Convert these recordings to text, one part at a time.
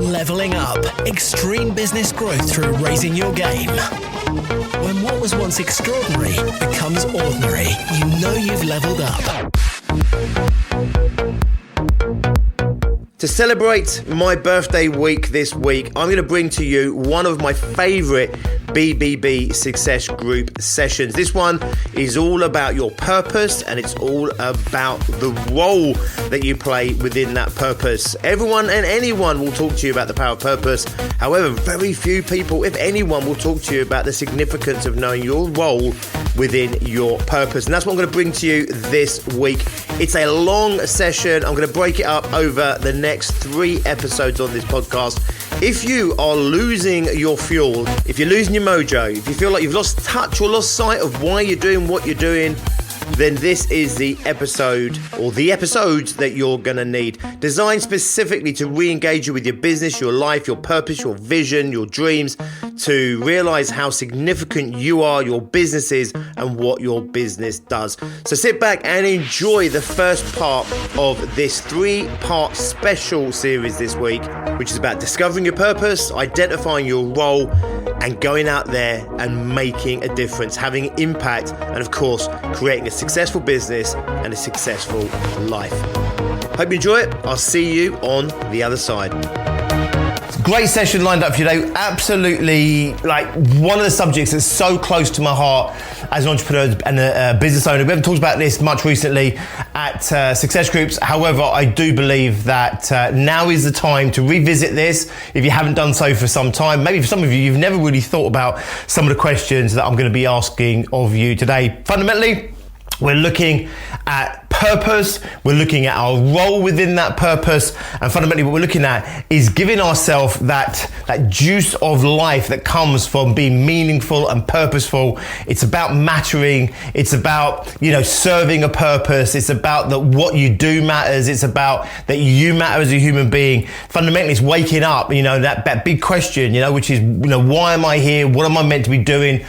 Leveling up. Extreme business growth through raising your game. When what was once extraordinary becomes ordinary, you know you've leveled up. To celebrate my birthday week this week, I'm going to bring to you one of my favourite BBB Success Group sessions. This one is all about your purpose, and it's all about the role that you play within that purpose. Everyone and anyone will talk to you about the power of purpose. However, very few people, if anyone, will talk to you about the significance of knowing your role within your purpose. And that's what I'm going to bring to you this week. It's a long session. I'm going to break it up over the next 3 episodes on this podcast. If you are losing your fuel, if you're losing your mojo, if you feel like you've lost touch or lost sight of why you're doing what you're doing, then this is the episode, or the episodes that you're going to need. Designed specifically to re-engage you with your business, your life, your purpose, your vision, your dreams, to realize how significant you are, your business is, and what your business does. So sit back and enjoy the first part of this 3-part special series this week, which is about discovering your purpose, identifying your role, and going out there and making a difference, having impact, and of course, creating a successful business and a successful life. Hope you enjoy it. I'll see you on the other side. Great session lined up for you today. Absolutely, like one of the subjects that's so close to my heart as an entrepreneur and a business owner. We haven't talked about this much recently at Success Groups. However, I do believe that now is the time to revisit this if you haven't done so for some time. Maybe for some of you, you've never really thought about some of the questions that I'm going to be asking of you today. Fundamentally, we're looking at purpose, we're looking at our role within that purpose, and fundamentally what we're looking at is giving ourselves that juice of life that comes from being meaningful and purposeful. It's about mattering, it's about, serving a purpose, it's about that what you do matters, it's about that you matter as a human being. Fundamentally, it's waking up, that big question, which is, why am I here? What am I meant to be doing?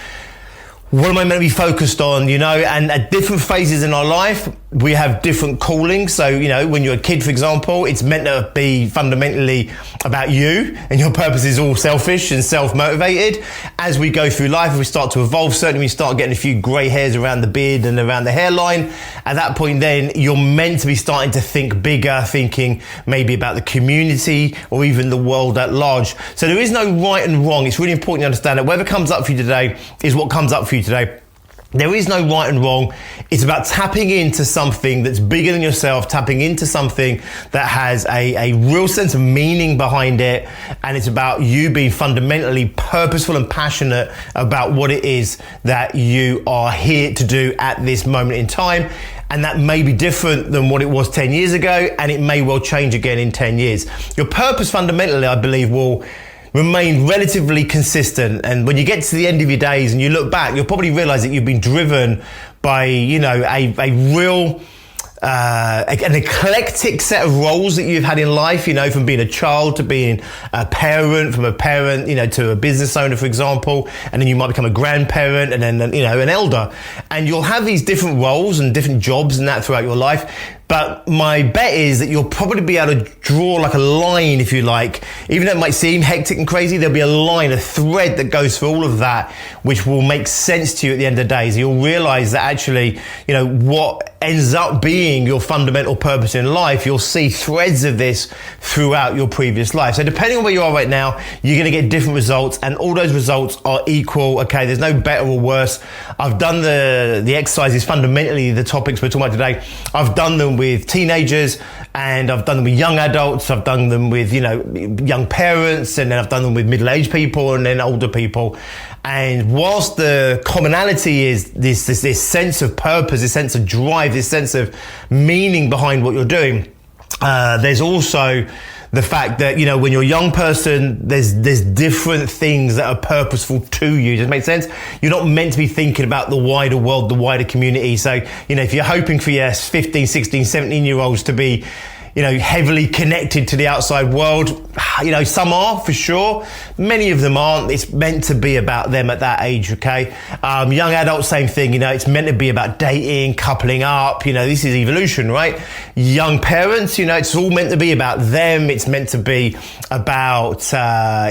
What am I meant to be focused on, and at different phases in our life, we have different callings. So, when you're a kid, for example, it's meant to be fundamentally about you, and your purpose is all selfish and self-motivated. As we go through life, we start to evolve. Certainly, we start getting a few grey hairs around the beard and around the hairline. At that point, then you're meant to be starting to think bigger, thinking maybe about the community or even the world at large. So there is no right and wrong. It's really important to understand that whatever comes up for you today is what comes up for you today. There is no right and wrong. It's about tapping into something that's bigger than yourself, tapping into something that has a real sense of meaning behind it. And it's about you being fundamentally purposeful and passionate about what it is that you are here to do at this moment in time. And that may be different than what it was 10 years ago, and it may well change again in 10 years. Your purpose fundamentally, I believe, will remain relatively consistent, and when you get to the end of your days and you look back, you'll probably realize that you've been driven by a real an eclectic set of roles that you've had in life, from being a child to being a parent, from a parent, to a business owner, for example, and then you might become a grandparent and then, an elder, and you'll have these different roles and different jobs and that throughout your life. But my bet is that you'll probably be able to draw like a line, if you like. Even though it might seem hectic and crazy, there'll be a line, a thread that goes through all of that, which will make sense to you at the end of the day. So you'll realize that actually, what ends up being your fundamental purpose in life, you'll see threads of this throughout your previous life. So depending on where you are right now, you're going to get different results, and all those results are equal. Okay, there's no better or worse. I've done the exercises, fundamentally the topics we're talking about today. I've done them with teenagers, and I've done them with young adults. I've done them with, young parents, and then I've done them with middle-aged people and then older people. And whilst the commonality is this sense of purpose, this sense of drive, this sense of meaning behind what you're doing, there's also the fact that, when you're a young person, there's different things that are purposeful to you. Does it make sense? You're not meant to be thinking about the wider world, the wider community. So, if you're hoping for your 15, 16, 17-year-olds to be, heavily connected to the outside world. Some are, for sure. Many of them aren't. It's meant to be about them at that age, okay? Young adults, same thing. It's meant to be about dating, coupling up. This is evolution, right? Young parents, it's all meant to be about them. It's meant to be about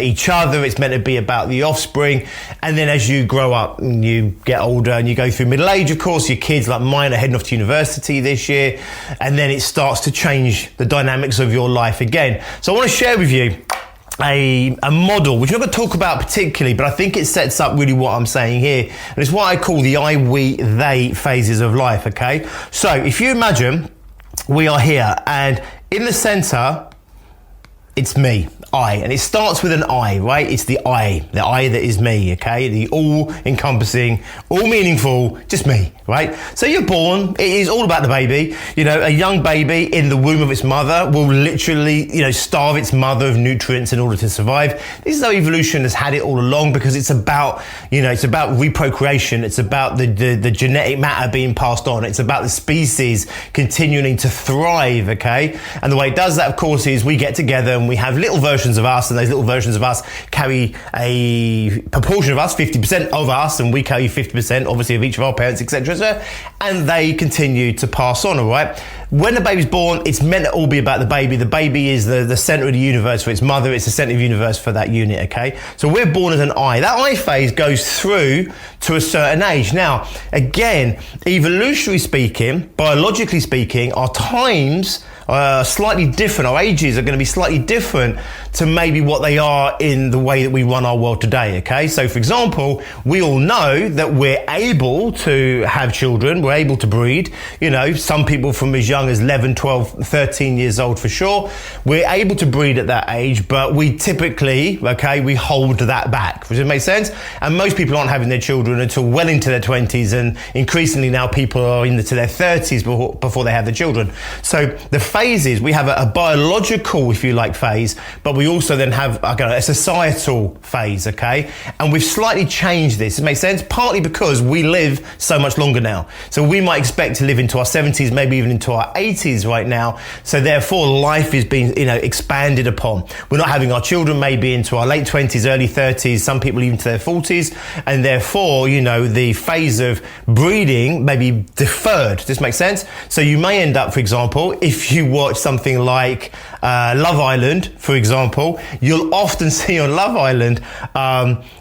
each other. It's meant to be about the offspring. And then as you grow up and you get older and you go through middle age, of course, your kids like mine are heading off to university this year. And then it starts to change the dynamics of your life again. So I want to share with you a model, which I'm not going to talk about particularly, but I think it sets up really what I'm saying here. And it's what I call the I, we, they phases of life, okay? So if you imagine we are here and in the center, it's me, I, and it starts with an I, right? It's the I that is me, okay? The all-encompassing, all-meaningful, just me, right? So you're born, it is all about the baby. A young baby in the womb of its mother will literally, starve its mother of nutrients in order to survive. This is how evolution has had it all along, because it's about, it's about reprocreation. It's about the genetic matter being passed on. It's about the species continuing to thrive, okay? And the way it does that, of course, is we get together and we have little versions of us, and those little versions of us carry a proportion of us, 50% of us, and we carry 50%, obviously, of each of our parents, etc., and they continue to pass on, all right? When the baby's born, it's meant to all be about the baby. The baby is the center of the universe for its mother. It's the center of the universe for that unit, okay? So we're born as an I. That I phase goes through to a certain age. Now, again, evolutionary speaking, biologically speaking, our times slightly different. Our ages are going to be slightly different to maybe what they are in the way that we run our world today, okay? So, for example, we all know that we're able to have children. We're able to breed. Some people from as young as 11, 12, 13 years old for sure. We're able to breed at that age, but we typically, okay, we hold that back. Does it make sense? And most people aren't having their children until well into their 20s, and increasingly now people are into their 30s before they have their children. So the phases, we have a biological, if you like, phase, but we also then have a societal phase, okay? And we've slightly changed this. It makes sense? Partly because we live so much longer now. So we might expect to live into our 70s, maybe even into our 80s right now. So therefore, life is being, expanded upon. We're not having our children maybe into our late 20s, early 30s, some people even to their 40s. And therefore, the phase of breeding may be deferred. Does this make sense? So you may end up, for example, if you watch something like Love Island, for example, you'll often see on Love Island,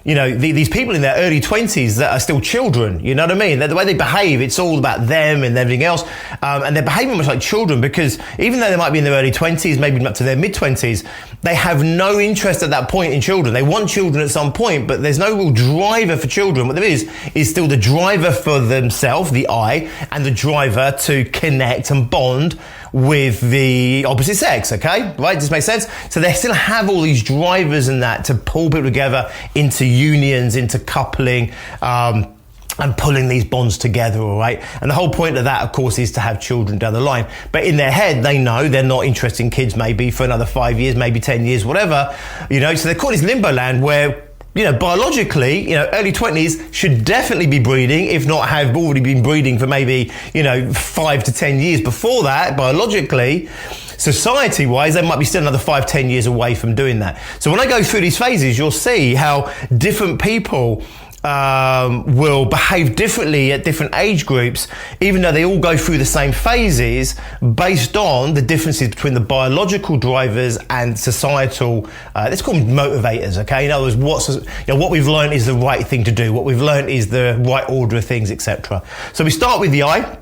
these people in their early 20s that are still children. You know what I mean? The way they behave, it's all about them and everything else. And they're behaving much like children, because even though they might be in their early 20s, maybe up to their mid-20s, they have no interest at that point in children. They want children at some point, but there's no real driver for children. What there is still the driver for themselves, the I, and the driver to connect and bond with the opposite sex, okay? Right? Does this make sense? So they still have all these drivers and that to pull people together into unions, into coupling, and pulling these bonds together, all right? And the whole point of that, of course, is to have children down the line. But in their head, they know they're not interested in kids maybe for another 5 years, maybe 10 years, whatever, so they're caught in this limbo land where, biologically, early 20s should definitely be breeding, if not have already been breeding for maybe, 5 to 10 years before that, biologically. Society-wise, they might be still another 5-10 years away from doing that. So when I go through these phases, you'll see how different people will behave differently at different age groups, even though they all go through the same phases, based on the differences between the biological drivers and societal, let's call them motivators, okay? In other words, what we've learned is the right thing to do, what we've learned is the right order of things, etc. So we start with the I.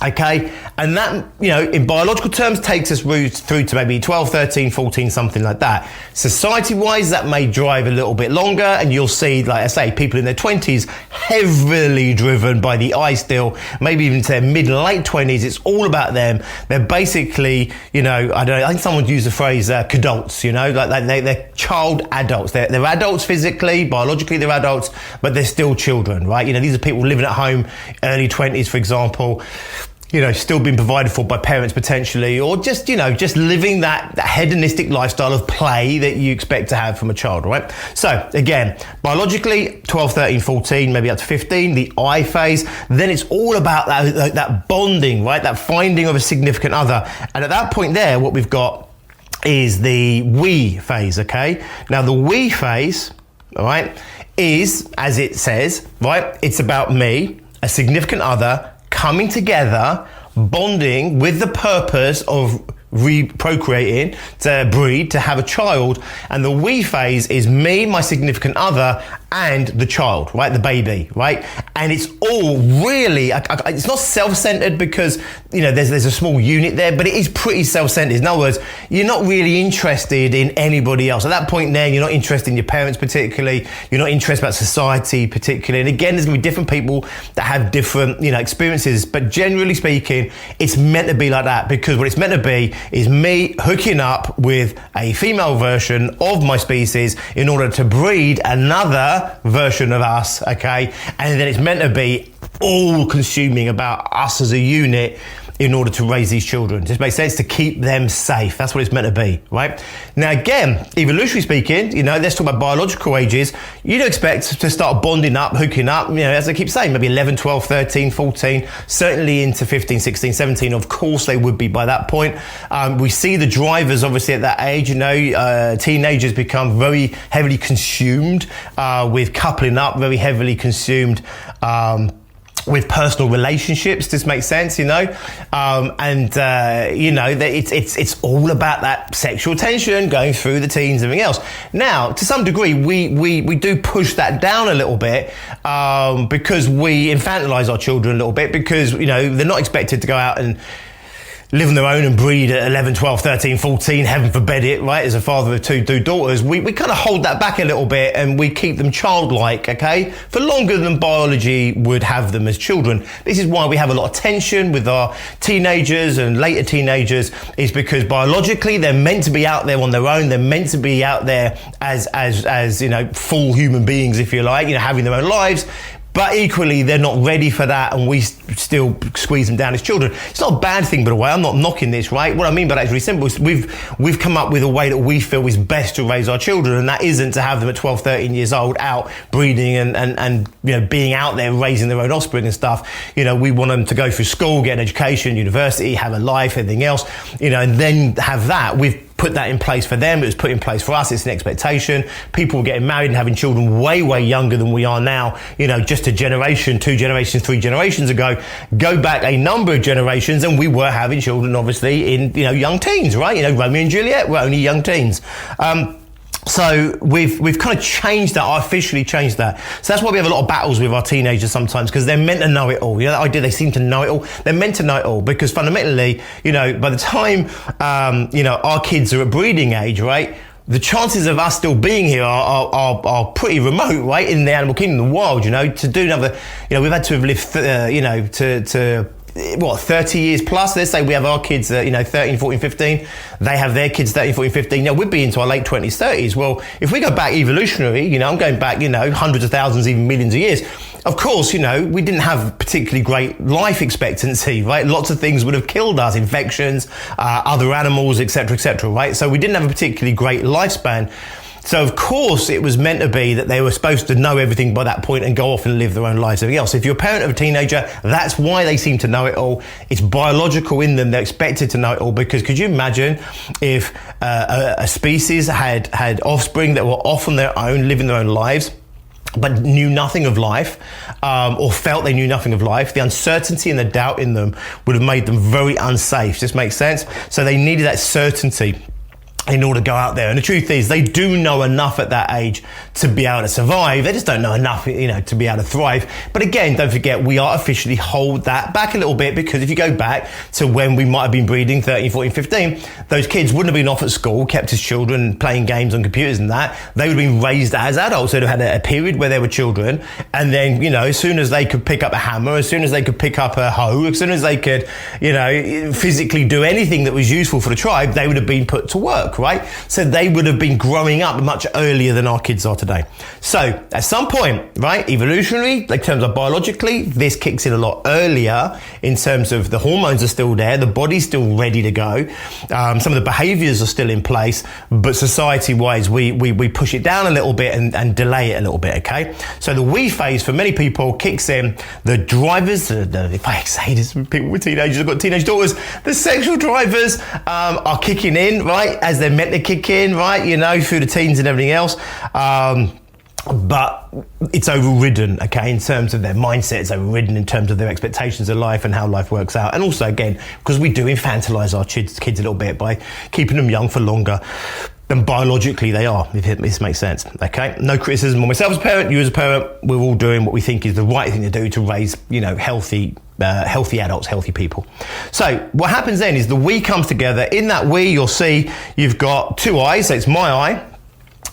Okay, and that, in biological terms takes us through to maybe 12, 13, 14, something like that. Society-wise, that may drive a little bit longer, and you'll see, like I say, people in their 20s heavily driven by the I still, maybe even to their mid-late 20s. It's all about them. They're basically, I don't know, I think someone used the phrase cadults, like they're child adults. They're adults physically, biologically they're adults, but they're still children, right? These are people living at home, early 20s, for example. still being provided for by parents potentially, or just living that hedonistic lifestyle of play that you expect to have from a child, right? So again, biologically, 12, 13, 14, maybe up to 15, the I phase, then it's all about that bonding, right? That finding of a significant other. And at that point there, what we've got is the we phase, okay? Now the we phase, all right, is, as it says, right, it's about me, a significant other, coming together, bonding with the purpose of procreating, to breed, to have a child. And the we phase is me, my significant other, and the child, right? The baby, right? And it's all really, it's not self-centered because, there's a small unit there, but it is pretty self-centered. In other words, you're not really interested in anybody else. At that point there, you're not interested in your parents particularly. You're not interested about society particularly. And again, there's going to be different people that have different, experiences. But generally speaking, it's meant to be like that, because what it's meant to be is me hooking up with a female version of my species in order to breed another version of us, okay? And then it's meant to be all consuming about us as a unit in order to raise these children. Just makes sense, to keep them safe. That's what it's meant to be, right? Now again, evolutionary speaking, let's talk about biological ages. You'd expect to start bonding up, hooking up, as I keep saying, maybe 11, 12, 13, 14, certainly into 15, 16, 17. Of course they would be by that point. We see the drivers obviously at that age, teenagers become very heavily consumed with coupling up, very heavily consumed with personal relationships. This makes sense, it's all about that sexual tension going through the teens and everything else. Now, to some degree, we do push that down a little bit because we infantilize our children a little bit, because they're not expected to go out and live on their own and breed at 11, 12, 13, 14, heaven forbid it, right? As a father of two daughters, we kind of hold that back a little bit and we keep them childlike, okay? For longer than biology would have them as children. This is why we have a lot of tension with our teenagers and later teenagers, is because biologically they're meant to be out there on their own. They're meant to be out there as full human beings, if you like, having their own lives. But equally, they're not ready for that, and we still squeeze them down as children. It's not a bad thing, by the way. I'm not knocking this, right? What I mean by that is really simple. We've come up with a way that we feel is best to raise our children, and that isn't to have them at 12, 13 years old out breeding and being out there raising their own offspring and stuff. We want them to go through school, get an education, university, have a life, everything else, and then have that. We've put that in place for them. It was put in place for us. It's an expectation. People were getting married and having children way, way younger than we are now. Just a generation, 2 generations, 3 generations ago. Go back a number of generations and we were having children, obviously, in, young teens, right? Romeo and Juliet were only young teens. So we've kind of changed that, artificially changed that. So that's why we have a lot of battles with our teenagers sometimes, because they're meant to know it all. That idea, they seem to know it all. They're meant to know it all, because fundamentally, by the time, our kids are at breeding age, right? The chances of us still being here are pretty remote, right? In the animal kingdom, the wild, to do another, we've had to have lived, to 30 years plus. Let's say we have our kids 13, 14, 15, they have their kids 13, 14, 15. We'd be into our late 20s, 30s. Well, if we go back evolutionary, I'm going back, hundreds of thousands, even millions of years. Of course, we didn't have particularly great life expectancy, right? Lots of things would have killed us, infections, other animals, etc., right? So we didn't have a particularly great lifespan. So of course it was meant to be that they were supposed to know everything by that point and go off and live their own lives, everything else. If you're a parent of a teenager, that's why they seem to know it all. It's biological in them. They're expected to know it all, because could you imagine if a species had offspring that were off on their own, living their own lives, but knew nothing of life, or felt they knew nothing of life? The uncertainty and the doubt in them would have made them very unsafe. Does this make sense? So they needed that certainty in order to go out there. And the truth is, they do know enough at that age to be able to survive. They just don't know enough, to be able to thrive. But again, don't forget, we artificially hold that back a little bit, because if you go back to when we might have been breeding 13, 14, 15, those kids wouldn't have been off at school, kept as children, playing games on computers and that. They would have been raised as adults. They'd have had a period where they were children. And then, as soon as they could pick up a hammer, as soon as they could pick up a hoe, as soon as they could, physically do anything that was useful for the tribe, they would have been put to work. work, right? So they would have been growing up much earlier than our kids are today. So at some point, right, evolutionary, in terms of biologically, this kicks in a lot earlier in terms of the hormones are still there, the body's still ready to go, some of the behaviors are still in place, but society-wise, we push it down a little bit and delay it a little bit, okay? So the we phase for many people kicks in. The drivers, if I say this, people with teenagers, I've got teenage daughters, the sexual drivers are kicking in, right, as they're meant to kick in, right, through the teens and everything else. But it's overridden, okay, in terms of their mindset. It's overridden in terms of their expectations of life and how life works out. And also, again, because we do infantilize our kids a little bit by keeping them young for longer than biologically they are, if this makes sense, okay? No criticism on myself as a parent, you as a parent. We're all doing what we think is the right thing to do to raise, healthy adults, healthy people. So what happens then is the we comes together. In that we, you'll see you've got two eyes. So it's my eye,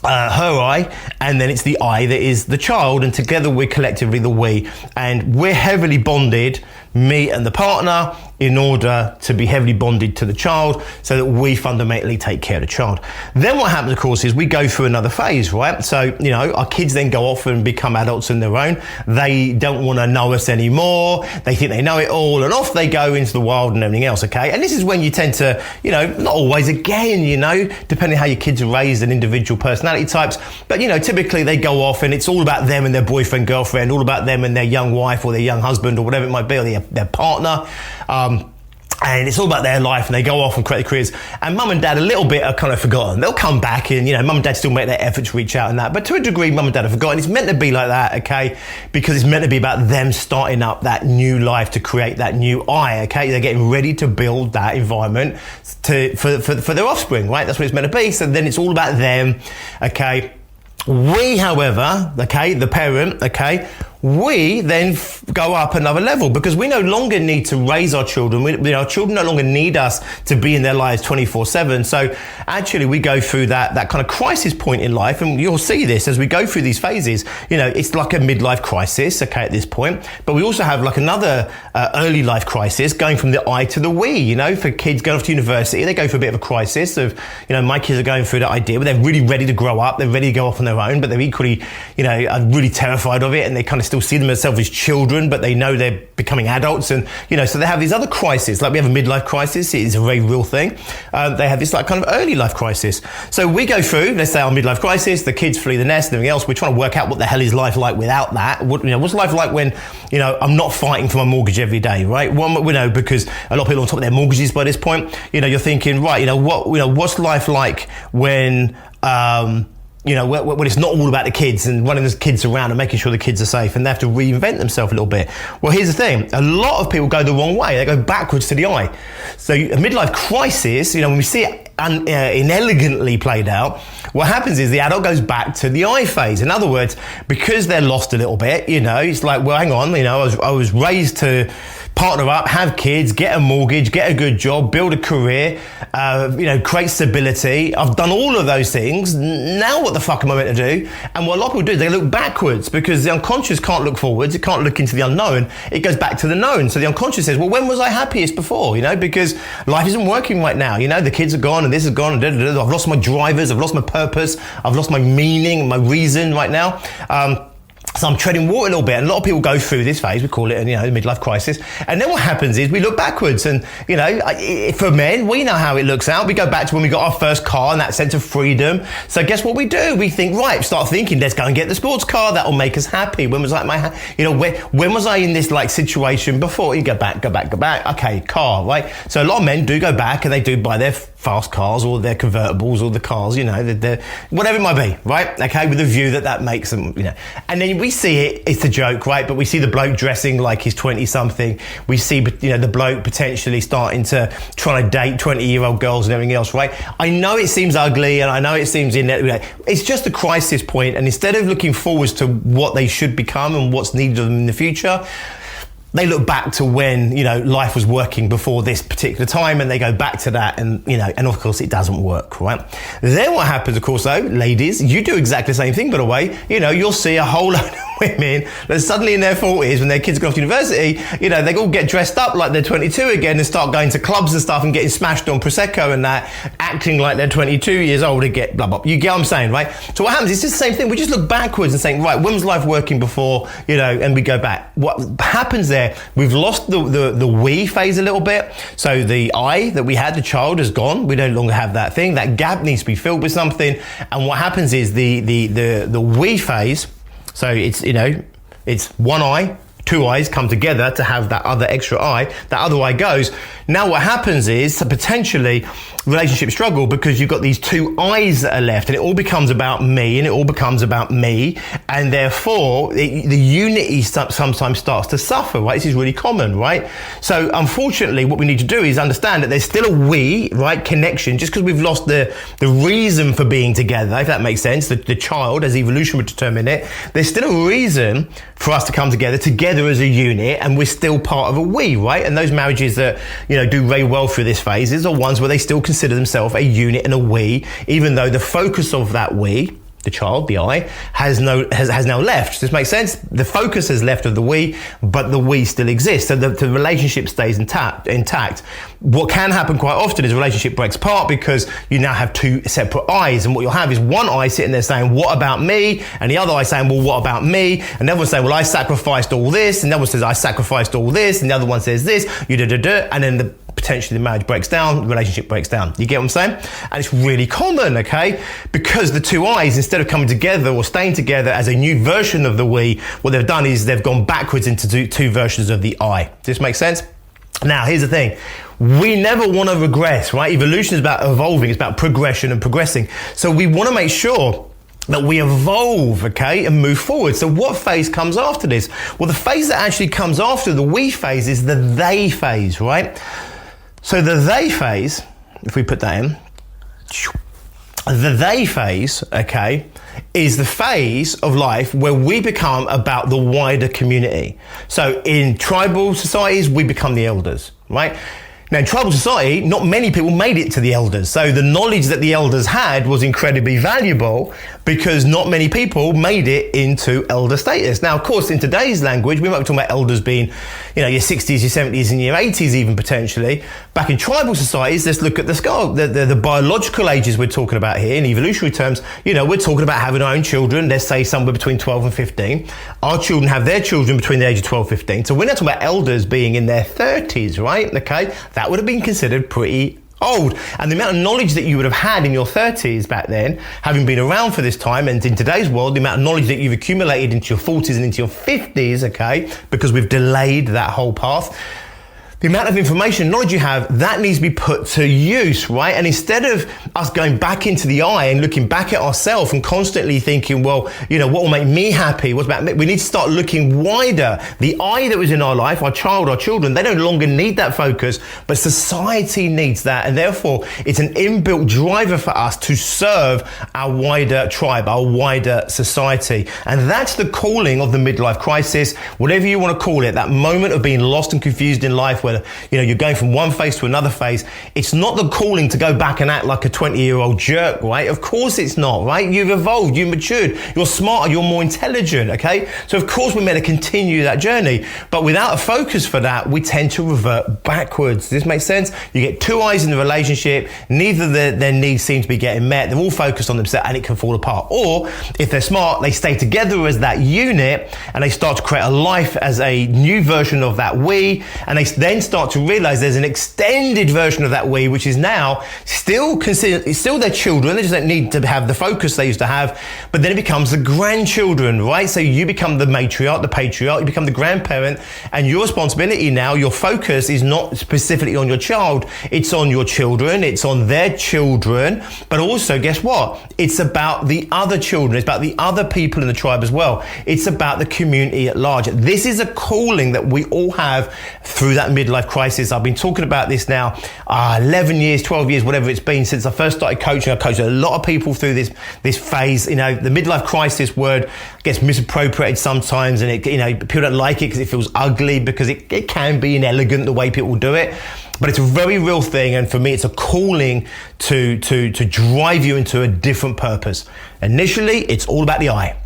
her eye, and then it's the I that is the child, and together we're collectively the we, and we're heavily bonded, me and the partner, in order to be heavily bonded to the child so that we fundamentally take care of the child. Then what happens, of course, is we go through another phase, right? So, our kids then go off and become adults on their own. They don't want to know us anymore. They think they know it all, and off they go into the wild and everything else, okay? And this is when you tend to, not always again, depending how your kids are raised and individual personality types, but, typically they go off and it's all about them and their boyfriend, girlfriend, all about them and their young wife or their young husband or whatever it might be, or their partner. And it's all about their life, and they go off and create careers. And mum and dad a little bit are kind of forgotten. They'll come back and, mum and dad still make their effort to reach out and that. But to a degree, mum and dad are forgotten. It's meant to be like that, okay? Because it's meant to be about them starting up that new life to create that new I, okay? They're getting ready to build that environment for their offspring, right? That's what it's meant to be. So then it's all about them, okay? We, however, okay, the parent, okay, we then go up another level because we no longer need to raise our children. Our children no longer need us to be in their lives 24/7. So actually we go through that kind of crisis point in life, and you'll see this as we go through these phases. It's like a midlife crisis, okay, at this point. But we also have like another early life crisis going from the I to the we, for kids going off to university. They go through a bit of a crisis of, my kids are going through that idea where they're really ready to grow up. They're ready to go off on their own, but they're equally, are really terrified of it, and they kind of still see themselves as children, but they know they're becoming adults, and so they have these other crises. Like we have a midlife crisis, it is a very real thing. They have this like kind of early life crisis. So we go through, let's say, our midlife crisis, the kids flee the nest and everything else. We're trying to work out what the hell is life like without that. What's life like when I'm not fighting for my mortgage every day, right? Because a lot of people on top of their mortgages by this point, you're thinking, right, what's life like when when it's not all about the kids and running the kids around and making sure the kids are safe, and they have to reinvent themselves a little bit. Well, here's the thing. A lot of people go the wrong way. They go backwards to the I. So a midlife crisis, when we see it inelegantly played out, what happens is the adult goes back to the I phase. In other words, because they're lost a little bit, it's like, well, hang on, I was raised to partner up, have kids, get a mortgage, get a good job, build a career, create stability. I've done all of those things. Now what the fuck am I meant to do? And what a lot of people do, they look backwards because the unconscious can't look forwards. It can't look into the unknown. It goes back to the known. So the unconscious says, well, when was I happiest before? Because life isn't working right now. The kids are gone and this is gone. And I've lost my drivers. I've lost my purpose. I've lost my meaning, my reason right now. So I'm treading water a little bit, and a lot of people go through this phase. We call it, the midlife crisis. And then what happens is we look backwards, and for men, we know how it looks out. We go back to when we got our first car and that sense of freedom. So guess what we do? We think, right, start thinking, let's go and get the sports car. That'll make us happy. When was like when was I in this like situation before? You go back. Okay, car, right? So a lot of men do go back and they do buy their fast cars or their convertibles or the cars, whatever it might be, right? Okay, with a view that makes them, And then we see it's a joke, right? But we see the bloke dressing like he's 20-something. We see, the bloke potentially starting to try to date 20-year-old girls and everything else, right? I know it seems ugly and I know it seems it's just a crisis point. And instead of looking forwards to what they should become and what's needed of them in the future, they look back to when, life was working before this particular time, and they go back to that, and, and of course it doesn't work, right? Then what happens, of course, though, ladies, you do exactly the same thing, by the way. You'll see a whole load of women that suddenly in their 40s, when their kids go off to university, they all get dressed up like they're 22 again and start going to clubs and stuff and getting smashed on Prosecco and that, acting like they're 22 years old and get blah, blah. You get what I'm saying, right? So what happens, it's just the same thing. We just look backwards and saying, right, when was life working before, and we go back. What happens there, we've lost the we phase a little bit. So the I that we had, the child, has gone. We no longer have that thing. That gap needs to be filled with something. And what happens is the we phase, so it's one I, two eyes come together to have that other extra eye. That other eye goes. Now what happens is potentially relationship struggle because you've got these two eyes that are left and it all becomes about me and it all becomes about me, and therefore the unity sometimes starts to suffer, right? This is really common, right? So unfortunately what we need to do is understand that there's still a we, right, connection, just because we've lost the reason for being together, if that makes sense, the child, as evolution would determine it, there's still a reason for us to come together as a unit, and we're still part of a we, right? And those marriages that do very well through this phase are ones where they still consider themselves a unit and a we, even though the focus of that we, the child, the I, has now left. Does this make sense? The focus has left of the we, but the we still exists. So the relationship stays intact. What can happen quite often is a relationship breaks apart because you now have two separate eyes. And what you'll have is one eye sitting there saying, what about me? And the other eye saying, well, what about me? And the other one saying, well, I sacrificed all this. And the other one says, I sacrificed all this. And the other one says this, and then potentially the marriage breaks down, the relationship breaks down. You get what I'm saying? And it's really common, okay? Because the two eyes, instead of coming together or staying together as a new version of the we, what they've done is they've gone backwards into two versions of the I. Does this make sense? Now, here's the thing. We never want to regress, right? Evolution is about evolving. It's about progression and progressing. So we want to make sure that we evolve, okay, and move forward. So what phase comes after this? Well, the phase that actually comes after the we phase is the they phase, right? So the they phase, if we put that in, the they phase, okay, is the phase of life where we become about the wider community. So in tribal societies, we become the elders, right? Now, in tribal society, not many people made it to the elders. So the knowledge that the elders had was incredibly valuable because not many people made it into elder status. Now, of course, in today's language, we might be talking about elders being, your 60s, your 70s, and your 80s even potentially. Back in tribal societies, let's look at the biological ages we're talking about here in evolutionary terms. We're talking about having our own children, let's say somewhere between 12 and 15. Our children have their children between the age of 12 and 15. So we're not talking about elders being in their 30s, right? Okay, that would have been considered pretty old. And the amount of knowledge that you would have had in your 30s back then, having been around for this time, and in today's world, the amount of knowledge that you've accumulated into your 40s and into your 50s, okay, because we've delayed that whole path, the amount of information, knowledge you have, that needs to be put to use, right? And instead of us going back into the eye and looking back at ourselves and constantly thinking, well, what will make me happy? What's about me? We need to start looking wider. The I that was in our life, our child, our children, they no longer need that focus, but society needs that. And therefore, it's an inbuilt driver for us to serve our wider tribe, our wider society. And that's the calling of the midlife crisis, whatever you want to call it, that moment of being lost and confused in life where you're going from one phase to another phase. It's not the calling to go back and act like a 20-year-old jerk, right? Of course it's not, right? You've evolved, you've matured, you're smarter, you're more intelligent, okay? So of course we're meant to continue that journey, but without a focus for that, we tend to revert backwards. Does this make sense? You get two eyes in the relationship, neither of their needs seem to be getting met, they're all focused on themselves, and it can fall apart. Or if they're smart, they stay together as that unit, and they start to create a life as a new version of that we, and they then start to realize there's an extended version of that we, which is now still their children. They just don't need to have the focus they used to have, but then it becomes the grandchildren, right? So you become the matriarch, the patriarch, you become the grandparent, and your responsibility now, your focus is not specifically on your child, it's on your children, it's on their children, but also guess what? It's about the other children, it's about the other people in the tribe as well. It's about the community at large. This is a calling that we all have through that midlife crisis. I've been talking about this now 11 years, 12 years, whatever it's been since I first started coaching. I coached a lot of people through this phase. The midlife crisis word gets misappropriated sometimes, and people don't like it because it feels ugly, because it can be inelegant the way people do it. But it's a very real thing, and for me, it's a calling to drive you into a different purpose. Initially, it's all about the I.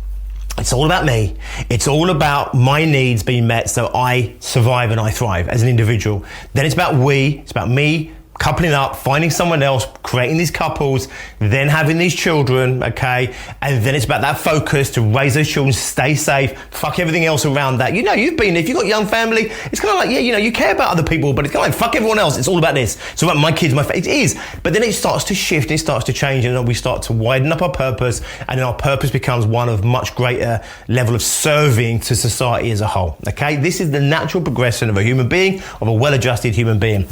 It's all about me. It's all about my needs being met so I survive and I thrive as an individual. Then it's about we, it's about me coupling up, finding someone else, creating these couples, then having these children, okay? And then it's about that focus to raise those children, stay safe, fuck everything else around that. You know, if you've got a young family, it's kind of like, yeah, you know, you care about other people, but it's kind of like, fuck everyone else. It's all about this. It's all about my kids, it is. But then it starts to shift, it starts to change, and then we start to widen up our purpose, and then our purpose becomes one of much greater level of serving to society as a whole, okay? This is the natural progression of a human being, of a well-adjusted human being.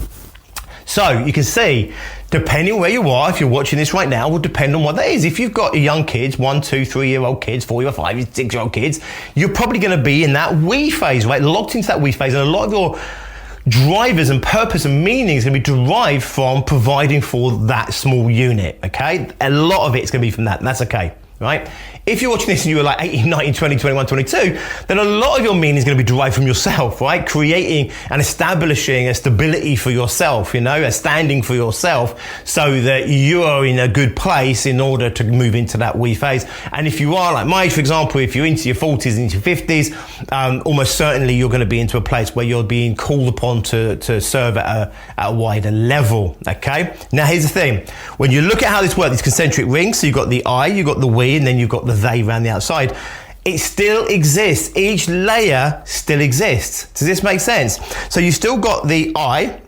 So you can see, depending on where you are, if you're watching this right now, will depend on what that is. If you've got young kids, 1, 2, 3-year-old kids, 4, 5, 6-year-old kids, you're probably going to be in that we phase, right? Locked into that we phase. And a lot of your drivers and purpose and meaning is going to be derived from providing for that small unit, okay? A lot of it is going to be from that, and that's okay, right? If you're watching this and you were like 18, 19, 20, 21, 22, then a lot of your meaning is going to be derived from yourself, right? Creating and establishing a stability for yourself, you know, a standing for yourself so that you are in a good place in order to move into that we phase. And if you are like my age, for example, if you're into your 40s and into your 50s, almost certainly you're going to be into a place where you're being called upon to serve at a wider level, okay? Now, here's the thing. When you look at how this works, these concentric rings, so you've got the I, you've got the we, and then you've got the they around the outside. It still exists. Each layer still exists. Does this make sense? So you still got the I,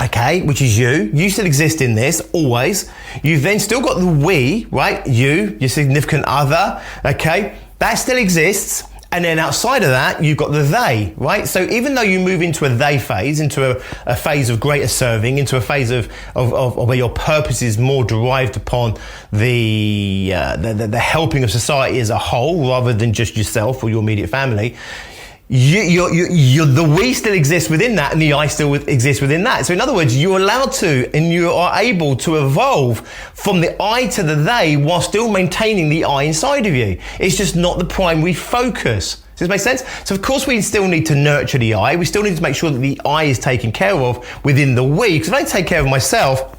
okay, which is you. You still exist in this, always. You've then still got the we, right? You, your significant other, okay? That still exists. And then outside of that, you've got the they, right? So even though you move into a they phase, into a phase of greater serving, into a phase of where your purpose is more derived upon the helping of society as a whole, rather than just yourself or your immediate family, the we still exists within that, and the I still exists within that. So in other words, you're allowed to, and you are able to evolve from the I to the they while still maintaining the I inside of you. It's just not the primary focus. Does this make sense? So of course we still need to nurture the I. We still need to make sure that the I is taken care of within the we. Because if I take care of myself,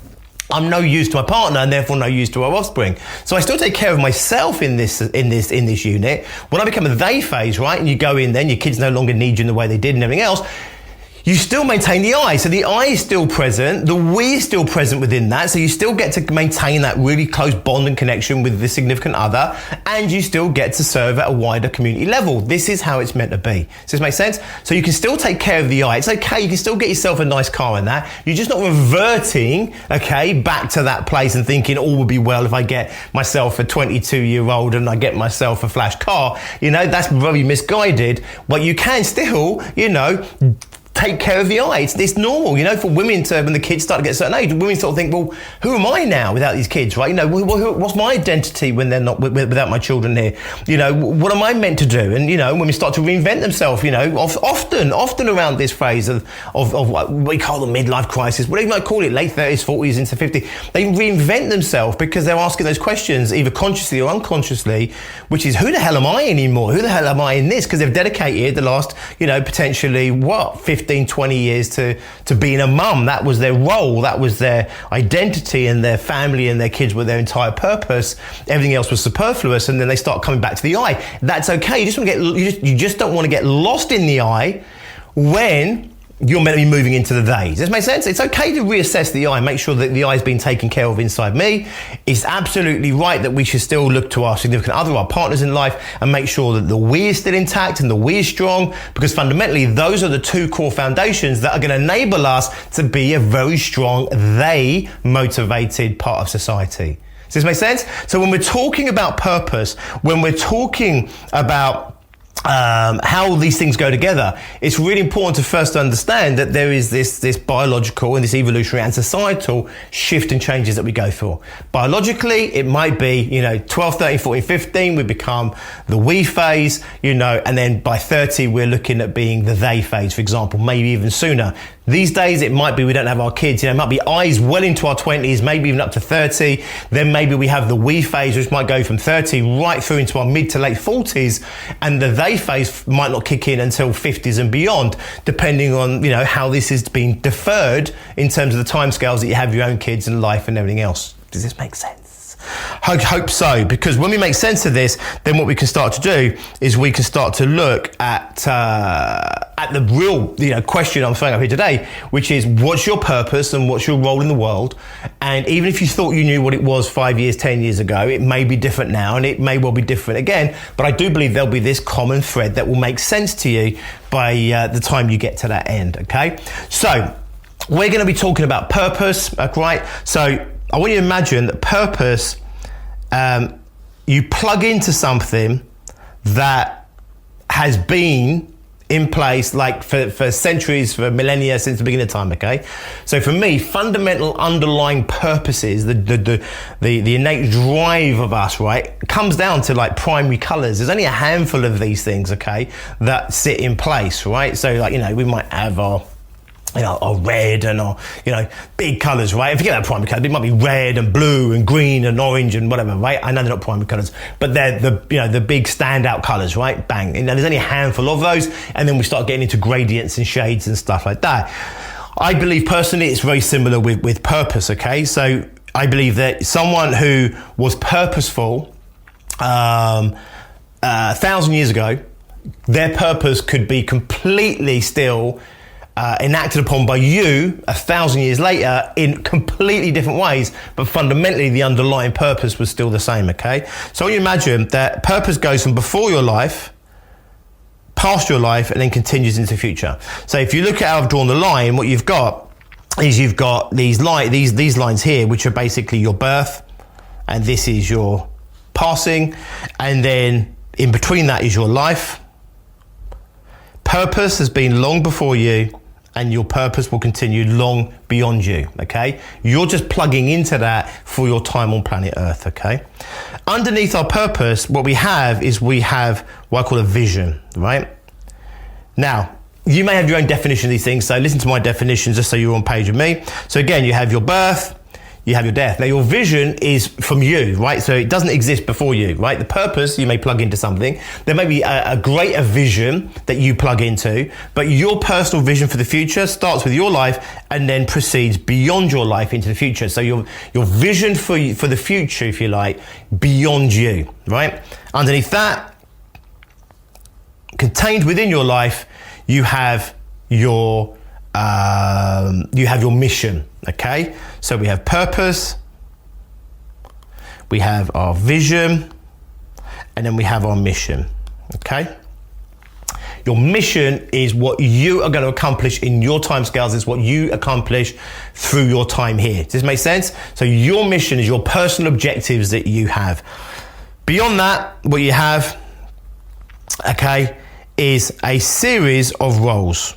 I'm no use to my partner and therefore no use to our offspring. So I still take care of myself in this unit. When I become a they phase, right, and you go in then, your kids no longer need you in the way they did and everything else, you still maintain the I. So the I is still present, the we is still present within that, so you still get to maintain that really close bond and connection with the significant other, and you still get to serve at a wider community level. This is how it's meant to be. Does this make sense? So you can still take care of the I. It's okay, you can still get yourself a nice car and that. You're just not reverting, okay, back to that place and thinking all will be well if I get myself a 22-year-old and I get myself a flash car. You know, that's very misguided, but you can still, you know, take care of the I. It's normal, you know, for women to, when the kids start to get a certain age, women sort of think, well, who am I now without these kids, right? You know, what's my identity when they're not, without my children here? You know, what am I meant to do? And, you know, women start to reinvent themselves, you know, often around this phase of what we call the midlife crisis, whatever you might call it, late 30s, 40s into 50, they reinvent themselves because they're asking those questions, either consciously or unconsciously, which is, who the hell am I anymore? Who the hell am I in this? Because they've dedicated the last, you know, potentially, 15, 20 years to being a mum. That was their role, that was their identity, and their family and their kids were their entire purpose. Everything else was superfluous, and then they start coming back to the I. That's okay. You just don't want to get lost in the I when you're meant to be moving into the they. Does this make sense? It's okay to reassess the I, make sure that the I has been taken care of inside me. It's absolutely right that we should still look to our significant other, our partners in life, and make sure that the we is still intact and the we is strong, because fundamentally those are the two core foundations that are going to enable us to be a very strong they motivated part of society. Does this make sense? So when we're talking about purpose, when we're talking about how these things go together, it's really important to first understand that there is this biological and this evolutionary and societal shift and changes that we go through. Biologically, it might be, you know, 12, 13, 14, 15, we become the we phase, you know, and then by 30, we're looking at being the they phase, for example, maybe even sooner. These days, it might be we don't have our kids, you know, it might be I's well into our 20s, maybe even up to 30. Then maybe we have the we phase, which might go from 30 right through into our mid to late 40s. And the they phase might not kick in until 50s and beyond, depending on, you know, how this is being deferred in terms of the timescales that you have your own kids and life and everything else. Does this make sense? Hope so, because when we make sense of this, then what we can start to do is we can start to look at the real question I'm throwing up here today, which is what's your purpose and what's your role in the world? And even if you thought you knew what it was 5 years, 10 years ago, it may be different now, and it may well be different again. But I do believe there'll be this common thread that will make sense to you by the time you get to that end. Okay, so we're going to be talking about purpose, right? So I want you to imagine that purpose, you plug into something that has been in place like for centuries, for millennia, since the beginning of time, okay? So for me, fundamental underlying purposes, the innate drive of us, right, comes down to like primary colors. There's only a handful of these things, okay, that sit in place, right? So like, we might have our red and our, big colours, right? Forget about primary colours. It might be red and blue and green and orange and whatever, right? I know they're not primary colours, but they're the big standout colours, right? Bang. There's only a handful of those, and then we start getting into gradients and shades and stuff like that. I believe personally it's very similar with purpose, okay? So I believe that someone who was purposeful 1,000 years ago, their purpose could be completely still enacted upon by you 1,000 years later in completely different ways, but fundamentally the underlying purpose was still the same, okay? So when you imagine that purpose goes from before your life, past your life, and then continues into the future. So if you look at how I've drawn the line, what you've got is you've got these lines here, which are basically your birth, and this is your passing, and then in between that is your life. Purpose has been long before you, and your purpose will continue long beyond you, okay? You're just plugging into that for your time on planet Earth, okay? Underneath our purpose, what we have what I call a vision, right? Now, you may have your own definition of these things, so listen to my definitions just so you're on page with me. So again, you have your birth, you have your death. Now your vision is from you, right? So it doesn't exist before you, right? The purpose, you may plug into something. There may be a greater vision that you plug into, but your personal vision for the future starts with your life and then proceeds beyond your life into the future. So your vision for the future, if you like, beyond you, right? Underneath that, contained within your life, you have your mission, okay? So we have purpose, we have our vision, and then we have our mission, okay? Your mission is what you are going to accomplish in your timescales. It's what you accomplish through your time here. Does this make sense? So your mission is your personal objectives that you have. Beyond that, what you have, okay, is a series of roles.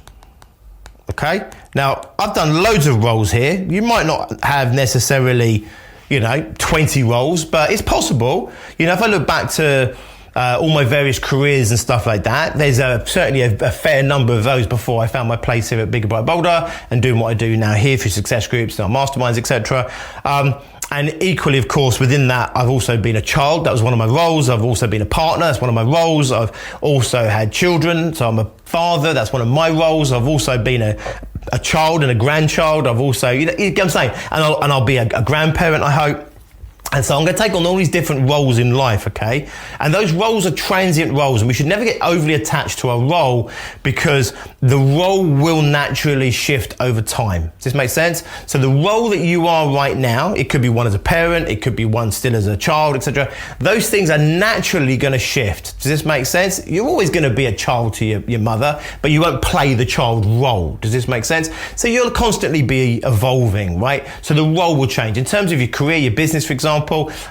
Okay, now I've done loads of roles here. You might not have necessarily, 20 roles, but it's possible. If I look back to all my various careers and stuff like that, there's certainly a fair number of those before I found my place here at Bigger Bright Boulder and doing what I do now here through success groups, our masterminds, etc. And equally, of course, within that, I've also been a child. That was one of my roles. I've also been a partner. That's one of my roles. I've also had children. So I'm a father. That's one of my roles. I've also been a child and a grandchild. I've also, you get what I'm saying? And I'll be a grandparent, I hope. And so I'm going to take on all these different roles in life, okay? And those roles are transient roles, and we should never get overly attached to a role because the role will naturally shift over time. Does this make sense? So the role that you are right now, it could be one as a parent, it could be one still as a child, etc. Those things are naturally going to shift. Does this make sense? You're always going to be a child to your mother, but you won't play the child role. Does this make sense? So you'll constantly be evolving, right? So the role will change. In terms of your career, your business, for example,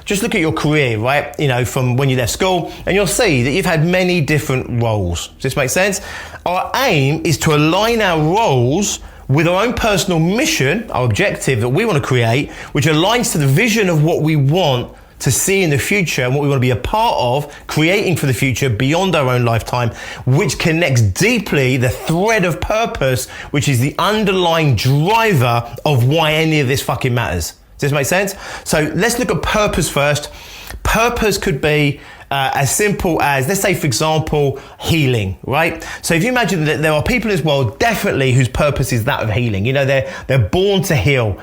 just look at your career, right? From when you left school, and you'll see that you've had many different roles. Does this make sense? Our aim is to align our roles with our own personal mission, our objective that we want to create, which aligns to the vision of what we want to see in the future and what we want to be a part of, creating for the future beyond our own lifetime, which connects deeply the thread of purpose, which is the underlying driver of why any of this fucking matters. Does this make sense? So let's look at purpose first. Purpose could be as simple as, let's say, for example, healing, right? So if you imagine that there are people in this world definitely whose purpose is that of healing. They're born to heal.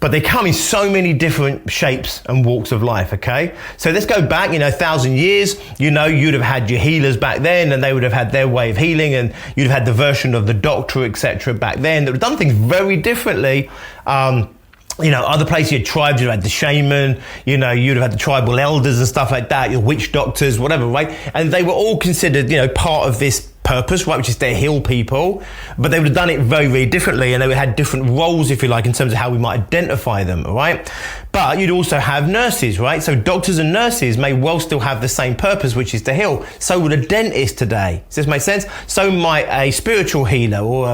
but they come in so many different shapes and walks of life, okay? So let's go back, 1,000 years, you'd have had your healers back then, and they would have had their way of healing, and you'd have had the version of the doctor, etc. back then that would have done things very differently. Other places, your tribes, you'd have had the shaman, you'd have had the tribal elders and stuff like that, your witch doctors, whatever, right? And they were all considered, part of this purpose, right, which is to heal people, but they would have done it very, very differently, and they would have had different roles, if you like, in terms of how we might identify them, all right? But you'd also have nurses, right? So doctors and nurses may well still have the same purpose, which is to heal. So would a dentist today. Does this make sense? So might a spiritual healer or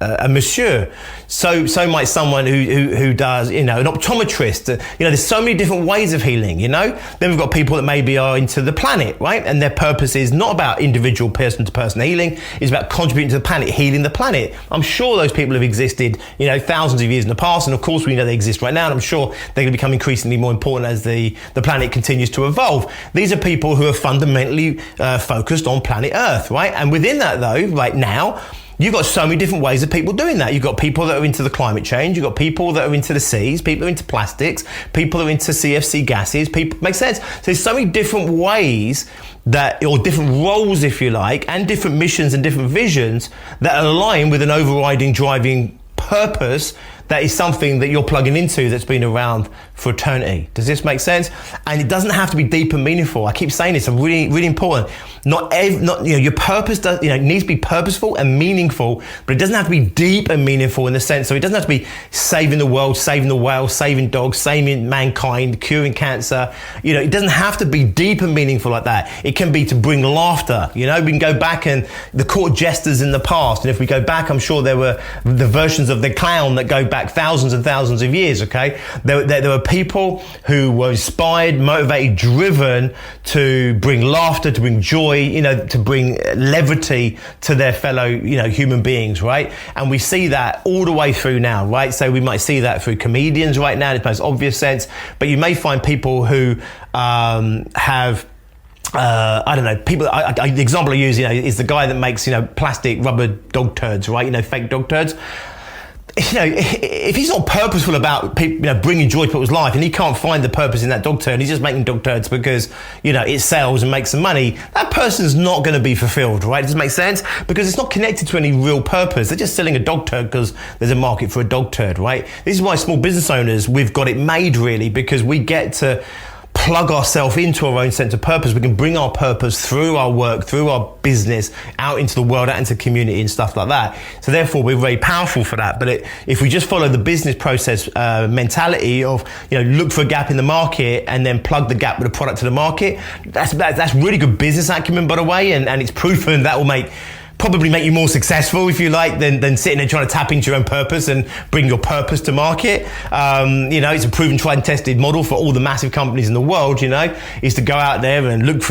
a monsieur. So might someone who does, an optometrist. There's so many different ways of healing, Then we've got people that maybe are into the planet, right? And their purpose is not about individual person-to-person healing. It's about contributing to the planet, healing the planet. I'm sure those people have existed, thousands of years in the past. And of course, we know they exist right now. And I'm sure they're going to become increasingly more important as the planet continues to evolve. These are people who are fundamentally focused on planet Earth, right? And within that, though, right now, you've got so many different ways of people doing that. You've got people that are into the climate change. You've got people that are into the seas, people that are into plastics, people that are into CFC gases. Makes sense? So there's so many different ways or different roles, if you like, and different missions and different visions that align with an overriding driving purpose that is something that you're plugging into that's been around for eternity. Does this make sense? And it doesn't have to be deep and meaningful. I keep saying this, it's really, really important. Your purpose does, needs to be purposeful and meaningful, but it doesn't have to be deep and meaningful in the sense, so it doesn't have to be saving the world, saving the whales, saving dogs, saving mankind, curing cancer. It doesn't have to be deep and meaningful like that. It can be to bring laughter. We can go back and the court jesters in the past, and if we go back, I'm sure there were the versions of the clown that go back thousands and thousands of years, okay? There were people who were inspired, motivated, driven to bring laughter, to bring joy, to bring levity to their fellow, human beings, right? And we see that all the way through now, right? So we might see that through comedians right now in the most obvious sense, but you may find people who have I don't know, people, the example I use, is the guy that makes, plastic rubber dog turds, right? Fake dog turds. If he's not purposeful about people, bringing joy to people's life, and he can't find the purpose in that dog turd, he's just making dog turds because, it sells and makes some money, that person's not going to be fulfilled, right? Does it make sense? Because it's not connected to any real purpose. They're just selling a dog turd because there's a market for a dog turd, right? This is why small business owners, we've got it made really, because we get to plug ourselves into our own sense of purpose. We can bring our purpose through our work, through our business, out into the world, out into the community and stuff like that. So therefore, we're very powerful for that. But if we just follow the business process mentality of, look for a gap in the market and then plug the gap with a product to the market, that's really good business acumen, by the way, and it's proven that will probably make you more successful, if you like, than sitting there trying to tap into your own purpose and bring your purpose to market. It's a proven, tried and tested model for all the massive companies in the world, is to go out there and look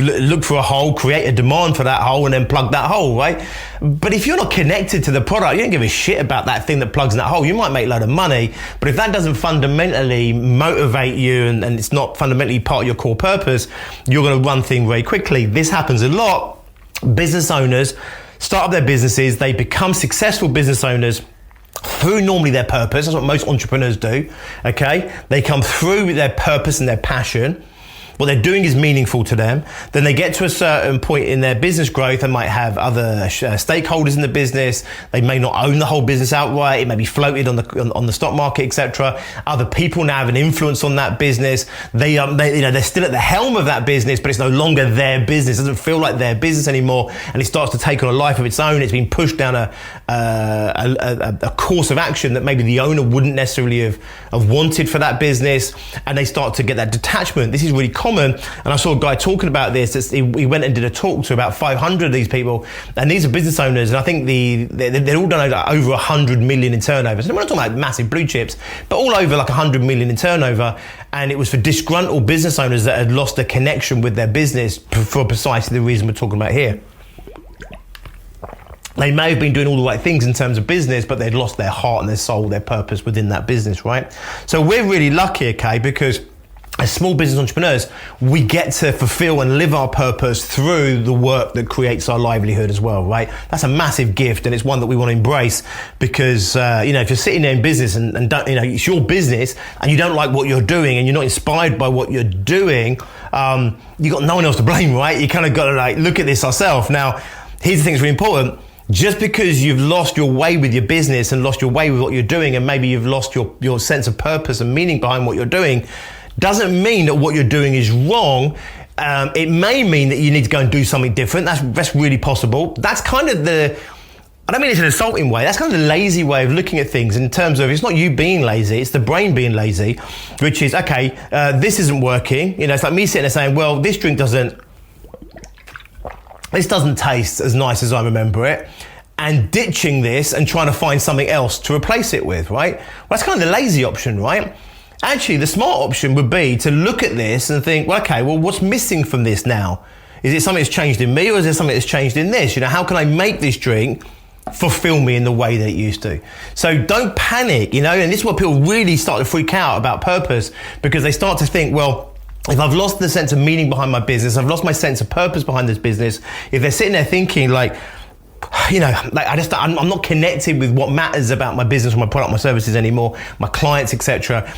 for a hole, create a demand for that hole, and then plug that hole, right? But if you're not connected to the product, you don't give a shit about that thing that plugs in that hole. You might make a load of money, but if that doesn't fundamentally motivate you and it's not fundamentally part of your core purpose, you're going to run things very quickly. This happens a lot. Business owners start up their businesses, they become successful business owners through normally their purpose. That's what most entrepreneurs do, okay? They come through their purpose and their passion. What they're doing is meaningful to them. Then they get to a certain point in their business growth and might have other stakeholders in the business. They may not own the whole business outright. It may be floated on the stock market, etc. Other people now have an influence on that business. They're still at the helm of that business, but it's no longer their business. It doesn't feel like their business anymore, and it starts to take on a life of its own. It's been pushed down a course of action that maybe the owner wouldn't necessarily have wanted for that business, and they start to get that detachment. This is really common, and I saw a guy talking about this. He went and did a talk to about 500 of these people, and these are business owners, and I think they're all done over 100 million in turnover. So we're not talking about massive blue chips, but all over like 100 million in turnover, and it was for disgruntled business owners that had lost a connection with their business for precisely the reason we're talking about here. They may have been doing all the right things in terms of business, but they'd lost their heart and their soul, their purpose within that business, right? So we're really lucky, okay, because as small business entrepreneurs, we get to fulfill and live our purpose through the work that creates our livelihood as well, right? That's a massive gift, and it's one that we want to embrace because, if you're sitting there in business and don't, it's your business and you don't like what you're doing and you're not inspired by what you're doing, you got no one else to blame, right? You kind of got to look at this ourselves. Now, here's the thing that's really important. Just because you've lost your way with your business and lost your way with what you're doing, and maybe you've lost your sense of purpose and meaning behind what you're doing, doesn't mean that what you're doing is wrong. It may mean that you need to go and do something different. That's really possible. That's kind of I don't mean it's an insulting way, that's kind of the lazy way of looking at things in terms of, it's not you being lazy, it's the brain being lazy, which is, okay, this isn't working. It's like me sitting there saying, well, this doesn't taste as nice as I remember it, and ditching this and trying to find something else to replace it with, right? Well, that's kind of the lazy option, right? Actually, the smart option would be to look at this and think, well, okay, well, what's missing from this now? Is it something that's changed in me, or is there something that's changed in this? How can I make this drink fulfill me in the way that it used to? So don't panic, and this is what people really start to freak out about purpose, because they start to think, well, if I've lost the sense of meaning behind my business, I've lost my sense of purpose behind this business, if they're sitting there thinking I'm not connected with what matters about my business or my product, my services anymore, my clients, etc.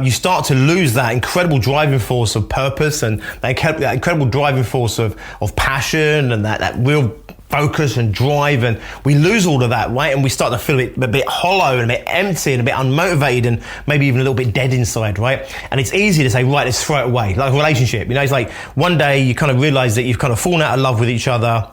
You start to lose that incredible driving force of purpose and that incredible driving force of passion and that real focus and drive, and we lose all of that, right? And we start to feel it a bit hollow and a bit empty and a bit unmotivated and maybe even a little bit dead inside, right? And it's easy to say, right, let's throw it away. Like a relationship, it's like one day you kind of realize that you've kind of fallen out of love with each other,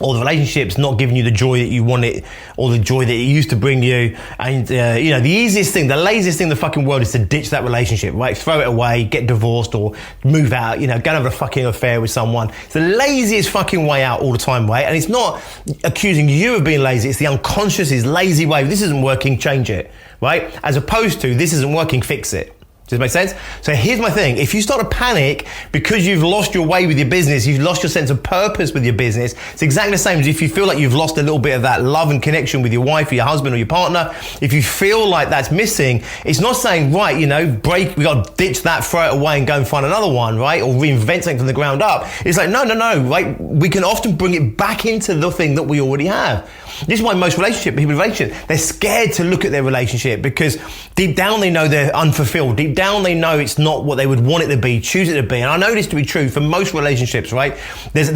or the relationship's not giving you the joy that you wanted, or the joy that it used to bring you. And, the easiest thing, the laziest thing in the fucking world is to ditch that relationship, right? Throw it away, get divorced, or move out, go and have a fucking affair with someone. It's the laziest fucking way out all the time, right? And it's not accusing you of being lazy, it's the unconscious, lazy way. This isn't working, change it, right? As opposed to, this isn't working, fix it. Does it make sense? So here's my thing. If you start to panic because you've lost your way with your business, you've lost your sense of purpose with your business, it's exactly the same as if you feel like you've lost a little bit of that love and connection with your wife or your husband or your partner. If you feel like that's missing, it's not saying, right, we got to ditch that, throw it away and go and find another one, right? Or reinvent something from the ground up. It's like, no, right? We can often bring it back into the thing that we already have. This is why most they're scared to look at their relationship, because deep down they know they're unfulfilled. Deep down they know it's not what they would want it to be, choose it to be. And I know this to be true for most relationships, right? Most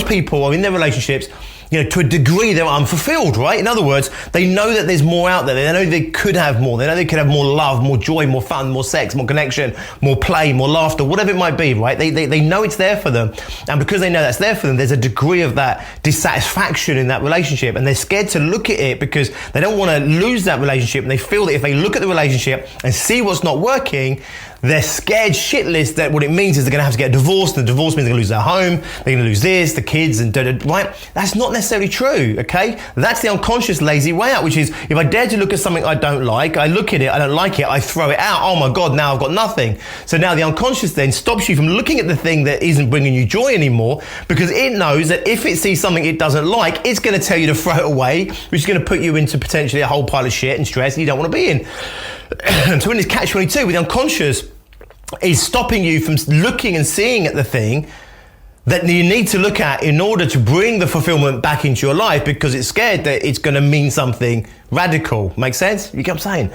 people are in their relationships, to a degree they're unfulfilled, right? In other words, they know that there's more out there. They know they could have more. They know they could have more love, more joy, more fun, more sex, more connection, more play, more laughter, whatever it might be, right? They know it's there for them. And because they know that's there for them, there's a degree of that dissatisfaction in that relationship. And they're scared to look at it because they don't want to lose that relationship. And they feel that if they look at the relationship and see what's not working, they're scared shitless that what it means is they're going to have to get divorced. The divorce means they're going to lose their home, they're going to lose this, the kids, and right? That's not necessarily true, okay? That's the unconscious lazy way out, which is if I dare to look at something I don't like, I look at it, I don't like it, I throw it out. Oh my God, now I've got nothing. So now the unconscious then stops you from looking at the thing that isn't bringing you joy anymore, because it knows that if it sees something it doesn't like, it's going to tell you to throw it away, which is going to put you into potentially a whole pile of shit and stress you don't want to be in. So in this catch-22 with the unconscious is stopping you from looking and seeing at the thing that you need to look at in order to bring the fulfillment back into your life, because it's scared that it's going to mean something radical. Make sense? You get what I'm saying?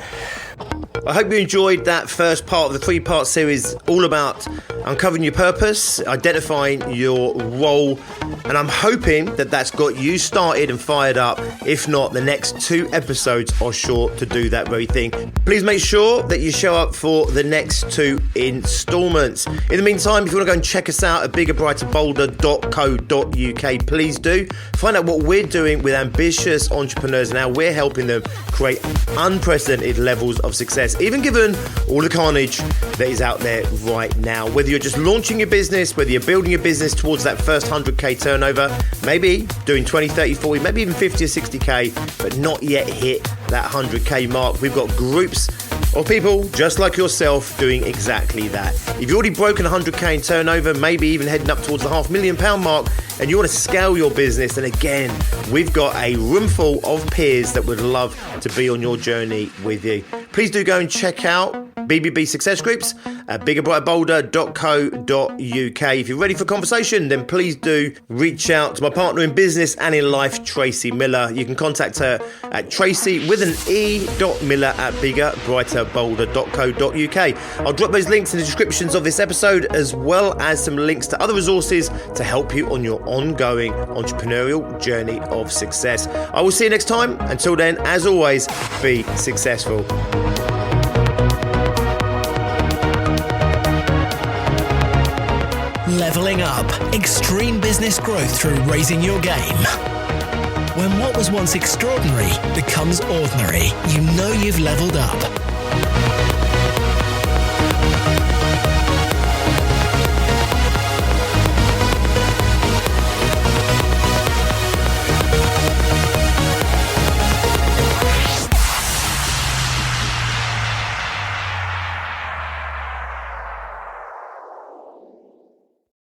I hope you enjoyed that first part of the 3-part series all about uncovering your purpose, identifying your role, and I'm hoping that that's got you started and fired up. If not, the next 2 episodes are sure to do that very thing. Please make sure that you show up for the next 2 installments. In the meantime, if you want to go and check us out at biggerbrighterbolder.co.uk, please do. Find out what we're doing with ambitious entrepreneurs and how we're helping them create unprecedented levels of success, even given all the carnage that is out there right now. Whether you're just launching your business, whether you're building your business towards that first 100k turnover, maybe doing 20, 30, 40, maybe even 50 or 60k, but not yet hit that 100k mark, we've got groups of people just like yourself doing exactly that. If you've already broken 100k in turnover, maybe even heading up towards the £500,000 mark, and you want to scale your business, then again, we've got a room full of peers that would love to be on your journey with you. Please do go and check out BBB Success Groups at biggerbrighterbolder.co.uk. If you're ready for conversation, then please do reach out to my partner in business and in life, Tracy Miller. You can contact her at tracy.miller@biggerbrighterbolder.co.uk. I'll drop those links in the descriptions of this episode, as well as some links to other resources to help you on your ongoing entrepreneurial journey of success. I will see you next time. Until then, as always, be successful. Leveling up. Extreme business growth through raising your game. When what was once extraordinary becomes ordinary, you know you've leveled up.